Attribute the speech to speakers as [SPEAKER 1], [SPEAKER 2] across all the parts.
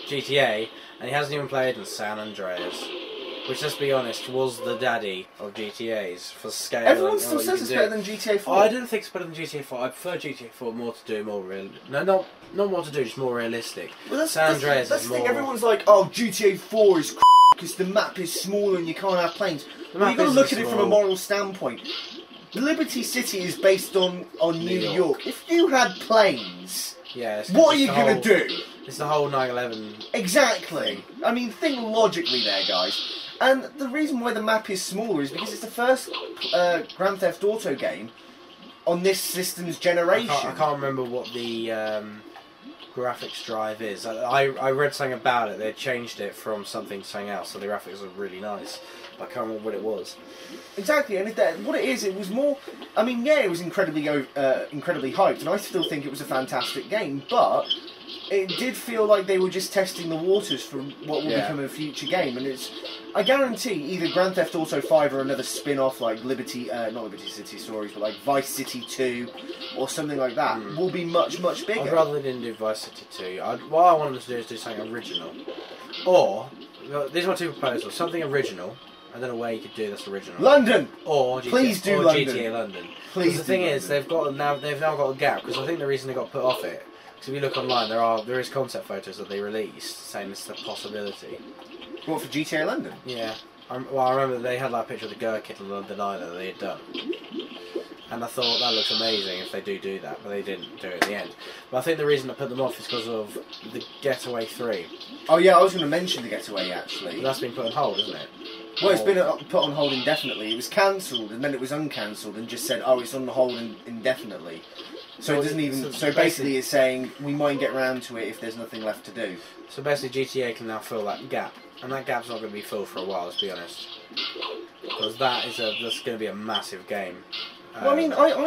[SPEAKER 1] GTA, and he hasn't even played in San Andreas, which, let's be honest, was the daddy of GTAs for scale.
[SPEAKER 2] Everyone still says it's better than GTA 4.
[SPEAKER 1] Oh, I didn't think it's better than GTA 4. I prefer GTA 4 more to do, more real. No, not more to do, just more realistic.
[SPEAKER 2] Well,
[SPEAKER 1] San Andreas
[SPEAKER 2] that's
[SPEAKER 1] is
[SPEAKER 2] the
[SPEAKER 1] more.
[SPEAKER 2] thing. Everyone's like, "Oh, GTA 4 is because the map is smaller and you can't have planes." Well, you've got to look at it from a moral standpoint. Liberty City is based on New York. If you had planes, what are you going to do?
[SPEAKER 1] It's the whole 9/11.
[SPEAKER 2] Exactly. I mean, think logically there, guys. And the reason why the map is smaller is because it's the first Grand Theft Auto game on this system's generation.
[SPEAKER 1] I can't remember what the graphics drive is. I read something about it. They changed it from something to something else, so the graphics are really nice. I can't remember what it was.
[SPEAKER 2] Exactly, and what it is, it was more. I mean, yeah, it was incredibly hyped, and I still think it was a fantastic game, but it did feel like they were just testing the waters for what will become a future game, and it's. I guarantee either Grand Theft Auto 5 or another spin-off like not Liberty City Stories, but like Vice City 2 or something like that will be much, much bigger.
[SPEAKER 1] I'd rather they didn't do Vice City 2. What I wanted them to do is do something original. Or, these are my two proposals, something original. I don't know where you could do this original.
[SPEAKER 2] London!
[SPEAKER 1] Or GTA,
[SPEAKER 2] Please do
[SPEAKER 1] or
[SPEAKER 2] London.
[SPEAKER 1] GTA London.
[SPEAKER 2] Please.
[SPEAKER 1] The thing is, they've now got a gap, because I think the reason they got put off it, because if you look online, there is concept photos that they released saying it's a possibility.
[SPEAKER 2] What, for GTA London?
[SPEAKER 1] Yeah. I remember they had like a picture of the Gherkin and the diner that they had done. And I thought that looks amazing if they do that, but they didn't do it in the end. But I think the reason I put them off is because of the Getaway 3.
[SPEAKER 2] Oh yeah, I was going to mention the Getaway actually.
[SPEAKER 1] But that's been put on hold, isn't it?
[SPEAKER 2] Well, it's been put on hold indefinitely. It was cancelled and then it was uncancelled and just said, oh, it's on hold indefinitely. So it doesn't even. So basically, it's saying we might get around to it if there's nothing left to do.
[SPEAKER 1] So basically, GTA can now fill that gap, and that gap's not going to be filled for a while. Let's be honest, because that's going to be a massive game.
[SPEAKER 2] Well, I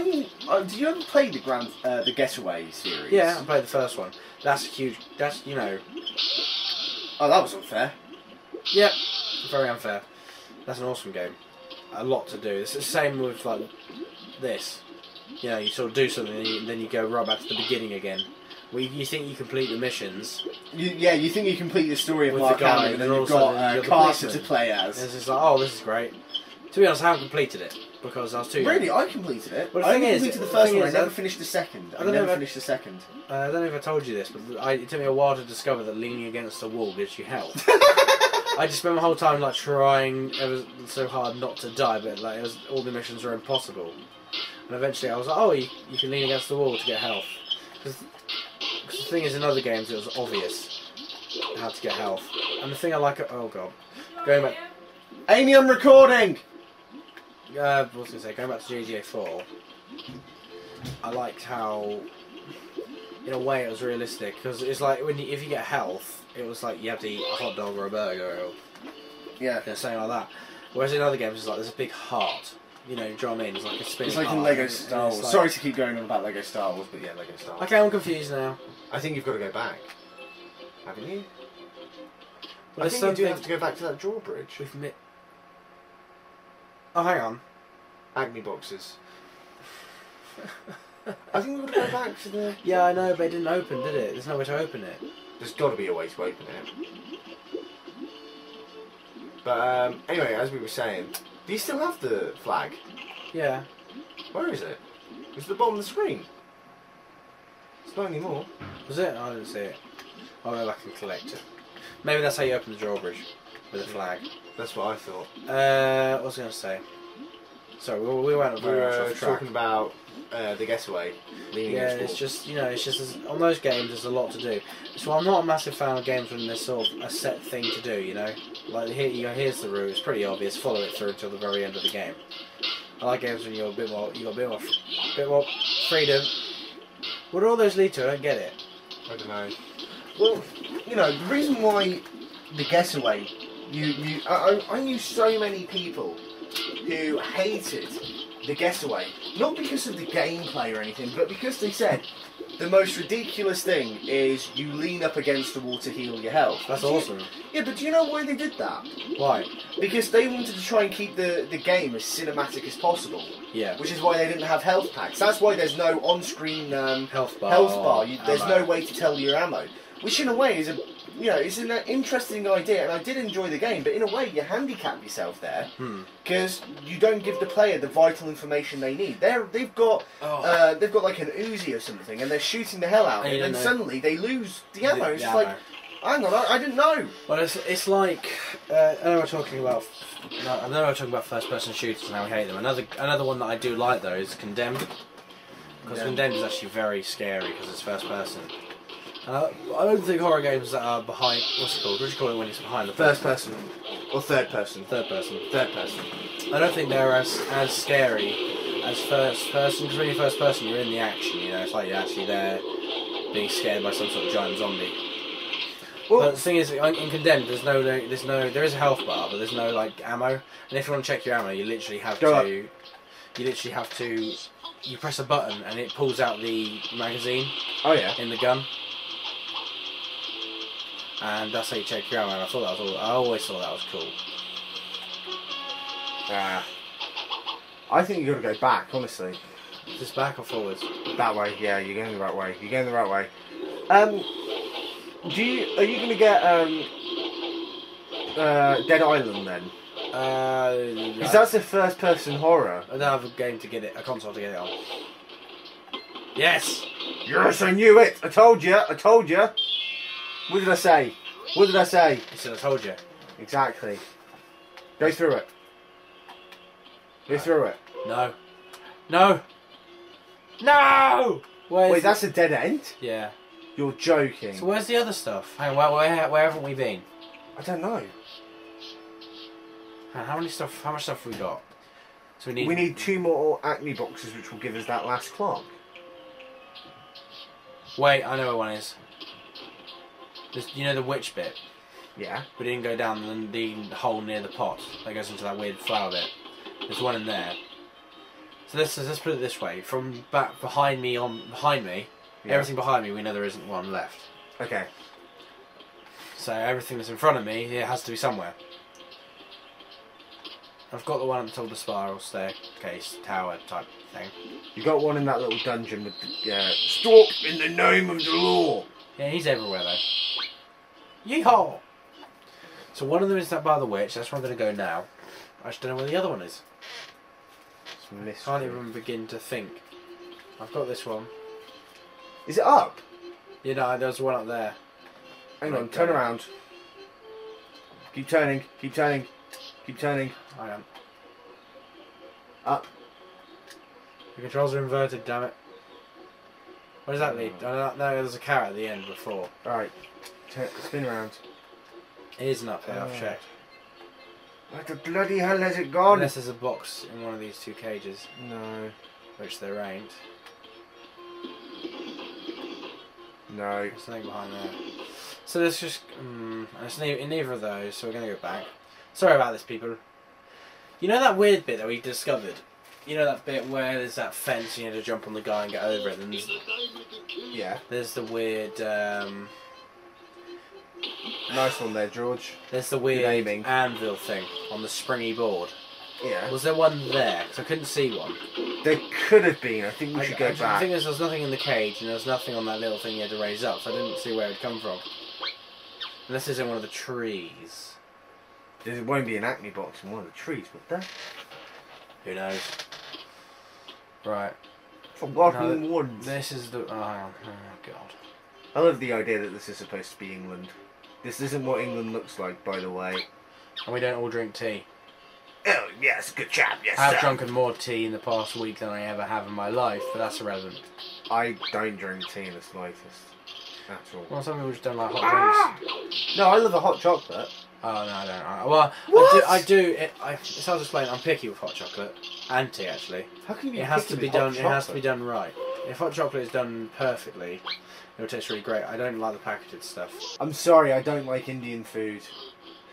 [SPEAKER 2] mean, did you ever play the Getaway series?
[SPEAKER 1] Yeah, I played the first one. That's huge. That's
[SPEAKER 2] Oh, that was unfair.
[SPEAKER 1] Yep, very unfair. That's an awesome game. A lot to do. It's the same with like this. You know, you sort of do something and then you go right back to the beginning again. Well, you think you complete the missions.
[SPEAKER 2] You think you complete the story of
[SPEAKER 1] with
[SPEAKER 2] Mark
[SPEAKER 1] the guy,
[SPEAKER 2] Hamill, and then you've got Carter to play as.
[SPEAKER 1] And it's just like, oh, this is great. To be honest, I haven't completed it because I was too young.
[SPEAKER 2] Really? I completed it.
[SPEAKER 1] Well,
[SPEAKER 2] I only completed the first one. I never finished the second. I don't
[SPEAKER 1] know if I told you this, but it took me a while to discover that leaning against the wall gives you health. I just spent my whole time like trying ever so hard not to die, but like all the missions were impossible. And eventually I was like, oh, you can lean against the wall to get health. Because the thing is, in other games it was obvious how to get health. And the thing I like, oh god, going back.
[SPEAKER 2] Amy, I'm recording.
[SPEAKER 1] What was I going to say? Going back to GTA 4, I liked how, in a way, it was realistic because it's like if you get health, it was like you have to eat a hot dog or a burger or something like that. Whereas in other games, it's like there's a big heart. You know, do you know what I mean? It's like a spinning
[SPEAKER 2] It's like
[SPEAKER 1] heart.
[SPEAKER 2] in Lego Star Wars.
[SPEAKER 1] Like...
[SPEAKER 2] Sorry to keep going on about Lego Star Wars, but yeah, Lego Star Wars.
[SPEAKER 1] Okay, I'm confused now.
[SPEAKER 3] I think you've got to go back. Haven't you?
[SPEAKER 1] Well,
[SPEAKER 3] I think you do have to go back to that drawbridge.
[SPEAKER 1] Oh, hang on.
[SPEAKER 3] Acme boxes. I think we've got to go back to the...
[SPEAKER 1] Yeah, I know, but it didn't open, did it? There's no way to open it.
[SPEAKER 3] There's got to be a way to open it. But anyway, as we were saying, do you still have the flag?
[SPEAKER 1] Yeah.
[SPEAKER 3] Where is it? It's at the bottom of the screen. It's not anymore.
[SPEAKER 1] Was it? I didn't see it. I'll go back and collect it. Maybe that's how you open the drawbridge, with a flag.
[SPEAKER 3] That's what I thought.
[SPEAKER 1] What was I going to say? Sorry, we went very much off track.
[SPEAKER 3] Talking about the Getaway.
[SPEAKER 1] Yeah, it's just, on those games there's a lot to do. So I'm not a massive fan of games when there's sort of a set thing to do, you know? Like, here's the route, it's pretty obvious, follow it through until the very end of the game. I like games when you've got a bit more freedom. What do all those lead to? I don't get it.
[SPEAKER 3] I don't know.
[SPEAKER 2] Well, the reason why the Getaway, I knew so many people who hated the Getaway, not because of the gameplay or anything, but because they said the most ridiculous thing is you lean up against the wall to heal your health.
[SPEAKER 1] That's awesome.
[SPEAKER 2] Yeah, but do you know why they did that?
[SPEAKER 1] Why?
[SPEAKER 2] Because they wanted to try and keep the game as cinematic as possible.
[SPEAKER 1] Yeah.
[SPEAKER 2] Which is why they didn't have health packs. That's why there's no on-screen
[SPEAKER 1] health bar.
[SPEAKER 2] There's no way to tell your ammo. Which in a way is you know, it's an interesting idea, and I did enjoy the game. But in a way, you handicap yourself there because you don't give the player the vital information they need. They've got like an Uzi or something, and they're shooting the hell out of it, and suddenly they lose the ammo. It's like, hang on, I didn't know.
[SPEAKER 1] Well, it's like I know we're talking about. I know we're talking about first-person shooters and how we hate them. Another one that I do like though is Condemned, because Condemned is actually very scary because it's first-person. I don't think horror games that are behind. What's it called? What do you call it when it's behind the
[SPEAKER 3] First person or third person?
[SPEAKER 1] Third person.
[SPEAKER 3] Third person.
[SPEAKER 1] I don't think they're as scary as first person. Because when you're first person, you're in the action. You know, it's like you're actually there, being scared by some sort of giant zombie. Well, but the thing is, in Condemned, there is a health bar, but there's no like ammo. And if you want to check your ammo, you literally have to. You press a button and it pulls out the magazine.
[SPEAKER 3] Oh yeah.
[SPEAKER 1] In the gun. And that's how you check your ammo. And I always thought that was cool.
[SPEAKER 3] I think you got to go back, honestly.
[SPEAKER 1] Is this back or forwards?
[SPEAKER 3] That way, yeah. You're going the right way. You're going the right way. Are you going to get Dead Island then? Because that's a first-person horror.
[SPEAKER 1] I don't have a console to get it on. Yes!
[SPEAKER 3] Yes, I knew it! I told you! What did I say?
[SPEAKER 1] You said I told you.
[SPEAKER 3] Exactly. Go through it. Go through it.
[SPEAKER 1] No. No! No!
[SPEAKER 3] Wait, that's a dead end?
[SPEAKER 1] Yeah.
[SPEAKER 3] You're joking.
[SPEAKER 1] So where's the other stuff? Hang on, where haven't we been?
[SPEAKER 3] I don't know.
[SPEAKER 1] How much stuff have we got? So we
[SPEAKER 3] need 2 more Acme boxes, which will give us that last clock.
[SPEAKER 1] Wait, I know where one is. You know the witch bit?
[SPEAKER 3] Yeah.
[SPEAKER 1] We didn't go down the hole near the pot that goes into that weird flower bit. There's one in there. So let's put it this way: from back behind me, everything behind me, we know there isn't one left.
[SPEAKER 3] Okay.
[SPEAKER 1] So everything that's in front of me, it has to be somewhere. I've got the one at the top of the spiral staircase tower type thing.
[SPEAKER 3] You got one in that little dungeon with the stop in the name of the law.
[SPEAKER 1] Yeah, he's everywhere though. Yeehaw! So one of them is that by the witch. That's where I'm going to go now. I just don't know where the other one is. Can't even begin to think. I've got this one.
[SPEAKER 3] Is it up?
[SPEAKER 1] You know, there's one up there.
[SPEAKER 3] Hang on, turn around. Keep turning, keep turning, keep turning.
[SPEAKER 1] I am.
[SPEAKER 3] Up.
[SPEAKER 1] The controls are inverted, damn it. Where does that lead? No, there's a carrot at the end before.
[SPEAKER 3] Alright. Spin around.
[SPEAKER 1] It isn't up there, I've checked.
[SPEAKER 3] Where the bloody hell has it gone?
[SPEAKER 1] Unless there's a box in one of these 2 cages.
[SPEAKER 3] No.
[SPEAKER 1] Which there ain't.
[SPEAKER 3] No.
[SPEAKER 1] There's something behind there. So there's just... it's in neither of those, so we're going to go back. Sorry about this, people. You know that weird bit that we discovered? You know that bit where there's that fence, you need to jump on the guy and get over it, and there's the weird...
[SPEAKER 3] Nice one there, George.
[SPEAKER 1] There's the weird anvil thing on the springy board.
[SPEAKER 3] Yeah.
[SPEAKER 1] Was there one there? Because I couldn't see one.
[SPEAKER 3] There could have been. I think we should go back.
[SPEAKER 1] I think there's nothing in the cage, and there's nothing on that little thing you had to raise up, so I didn't see where it had come from. Unless it's in one of the trees.
[SPEAKER 3] There won't be an Acme box in one of the trees, would there?
[SPEAKER 1] Who knows? Right.
[SPEAKER 3] Forgotten Woods.
[SPEAKER 1] This is the... Oh, God.
[SPEAKER 3] I love the idea that this is supposed to be England. This isn't what England looks like, by the way.
[SPEAKER 1] And we don't all drink tea.
[SPEAKER 3] Oh, yes, good chap, yes,
[SPEAKER 1] I have drunken more tea in the past week than I ever have in my life, but that's irrelevant.
[SPEAKER 3] I don't drink tea in the slightest. At all.
[SPEAKER 1] Well, some people just don't like hot drinks.
[SPEAKER 3] No, I love a hot chocolate.
[SPEAKER 1] Oh, no, I don't. Well, I do. It's hard to explain. I'm picky with hot chocolate. And tea, actually.
[SPEAKER 3] How can you be
[SPEAKER 1] It has to be done.
[SPEAKER 3] Chocolate?
[SPEAKER 1] It has to be done right. If hot chocolate is done perfectly, it'll taste really great. I don't like the packaged stuff.
[SPEAKER 3] I'm sorry, I don't like Indian food.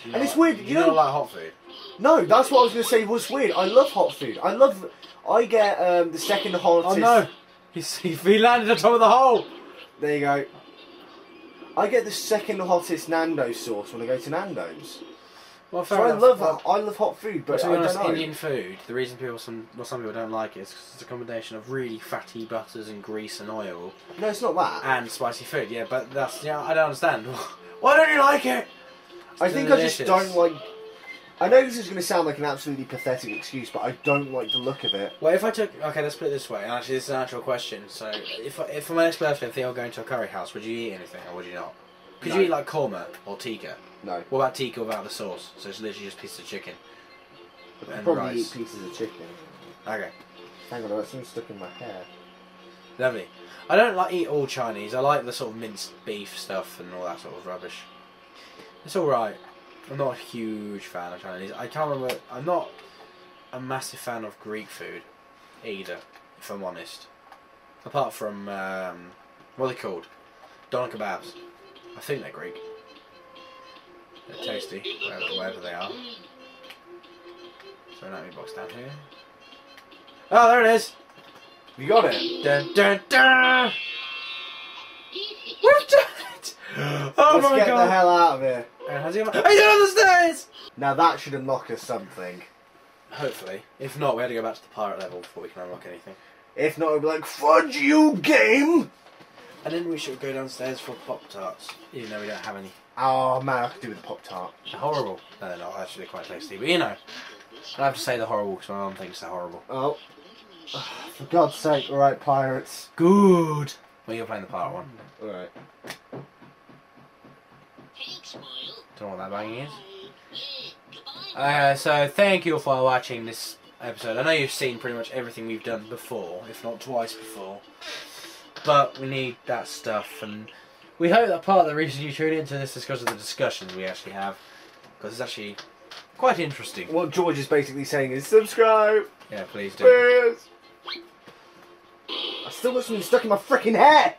[SPEAKER 3] And it's weird,
[SPEAKER 1] you don't like hot food?
[SPEAKER 3] No, that's what I was going to say was weird. I love hot food. I get the second hottest...
[SPEAKER 1] Oh no! He landed on top of the hole!
[SPEAKER 3] There you go. I get the second hottest Nando's sauce when I go to Nando's.
[SPEAKER 1] Well, fair
[SPEAKER 3] so
[SPEAKER 1] enough.
[SPEAKER 3] I love hot food, but
[SPEAKER 1] to
[SPEAKER 3] I
[SPEAKER 1] be honest,
[SPEAKER 3] don't know.
[SPEAKER 1] Indian food, the reason some people don't like it is because it's a combination of really fatty butters and grease and oil.
[SPEAKER 3] No, it's not that.
[SPEAKER 1] And spicy food, yeah, but I don't understand. Why don't you like it?
[SPEAKER 2] I think
[SPEAKER 1] delicious.
[SPEAKER 2] I just don't like... I know this is going to sound like an absolutely pathetic excuse, but I don't like the look of it.
[SPEAKER 1] Well, if I took... Okay, let's put it this way. Actually, this is an actual question. So, if for my next birthday, I think I'm going to a curry house, would you eat anything or would you not? Could you eat like korma or tikka?
[SPEAKER 2] No.
[SPEAKER 1] What about tikka without the sauce? So it's literally just pieces of chicken.
[SPEAKER 2] I'd
[SPEAKER 1] And
[SPEAKER 2] probably
[SPEAKER 1] rice.
[SPEAKER 2] eat pieces of chicken.
[SPEAKER 1] Okay.
[SPEAKER 2] Hang on, I've got something stuck in my hair.
[SPEAKER 1] Lovely. I don't like eat all Chinese. I like the sort of minced beef stuff and all that sort of rubbish. It's alright. I'm not a huge fan of Chinese. I can't remember... I'm not a massive fan of Greek food either, if I'm honest. Apart from... what are they called? Doner kebabs. I think they're Greek. They're tasty, wherever they are. So an anatomy box down here. Oh, there it is!
[SPEAKER 2] You got it?
[SPEAKER 1] Dun dun dun! We've done it! Oh
[SPEAKER 2] Let's
[SPEAKER 1] my
[SPEAKER 2] get
[SPEAKER 1] god!
[SPEAKER 2] the hell out of here.
[SPEAKER 1] How's he on the stairs?
[SPEAKER 2] Now that should unlock us something.
[SPEAKER 1] Hopefully. If not, we had to go back to the pirate level before we can unlock anything.
[SPEAKER 2] If not, we'll be like, fudge you, game!
[SPEAKER 1] And then we should go downstairs for Pop-Tarts, even though we don't have any.
[SPEAKER 2] Oh man, I could do with a Pop-Tart.
[SPEAKER 1] They're horrible. No, they're not. Actually, they're quite tasty. But you know, I have to say they're horrible because my mum thinks they're horrible.
[SPEAKER 2] Oh. For God's sake, alright, pirates.
[SPEAKER 1] Good! Well, you're playing the pirate one.
[SPEAKER 2] Alright.
[SPEAKER 1] Don't know what that banging is. So, thank you all for watching this episode. I know you've seen pretty much everything we've done before, if not twice before. But we need that stuff, and we hope that part of the reason you tune into this is because of the discussions we actually have. Because it's actually quite interesting.
[SPEAKER 2] What George is basically saying is, subscribe!
[SPEAKER 1] Yeah, please do.
[SPEAKER 2] Please! I still got something stuck in my freaking hair!